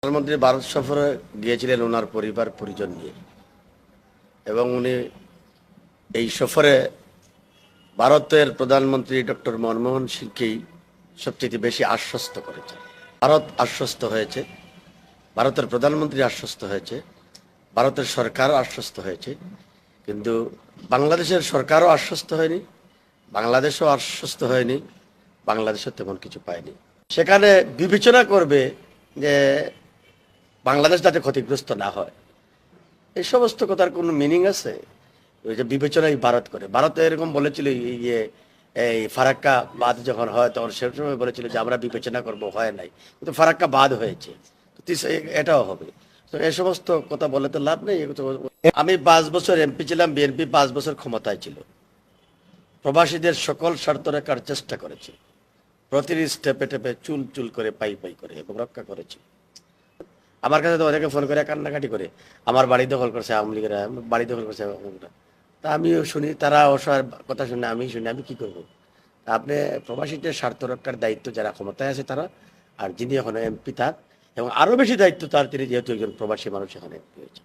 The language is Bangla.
প্রধানমন্ত্রী ভারত সফরে গিয়েছিলেন ওনার পরিবার পরিজন নিয়ে, এবং উনি এই সফরে ভারতের প্রধানমন্ত্রী ডক্টর মনমোহন সিংকেই সবচেয়ে বেশি আশ্বস্ত করেছেন। ভারত আশ্বস্ত হয়েছে, ভারতের প্রধানমন্ত্রী আশ্বস্ত হয়েছে, ভারতের সরকারও আশ্বস্ত হয়েছে, কিন্তু বাংলাদেশের সরকারও আশ্বস্ত হয়নি, বাংলাদেশও আশ্বস্ত হয়নি, বাংলাদেশও তেমন কিছু পায়নি। সেখানে বিবেচনা করবে যে বাংলাদেশ যাতে ক্ষতিগ্রস্ত না হয়। এই সমস্ত কথার কোনো মিনিং আছে? ওই যে বিবেচনাই ভারত করে। ভারত এরকম বলেছিল এই ফারাক্কা বাদ যখন হয় তখন সে সময় বলেছিল যে আমরা বিবেচনা করব, হয় নাই, কিন্তু ফারাক্কা বাদ হয়েছে, তো এটাও হবে। তো এই সমস্ত কথা বলে তো লাভ নেই। আমি 5 বছর এমপি ছিলাম, বিএনপি 5 বছর ক্ষমতায় ছিল, প্রবাসীদের সকল স্বার্থ রাখার চেষ্টা করেছে, প্রতিটি স্টেপে টেপে চুল চুল করে পাই পাই করে এবং রক্ষা করেছে। আমার কাছে তো অনেকে ফোন করে কান্নাকাটি করে, আমার বাড়ি দখল করছে আওয়ামী লীগেরা, বাড়ি দখল করছে অমুকরা। তা আমিও শুনি, তারা অসহায় কথা শুনে আমি শুনি, আমি কি করবো? তা আপনি প্রবাসীদের স্বার্থ রক্ষার দায়িত্ব যারা ক্ষমতায় আছে তারা, আর যিনি এখন এমপি তার, এবং আরো বেশি দায়িত্ব তার, তিনি যেহেতু একজন প্রবাসী মানুষ এখানে এমপি হয়েছে।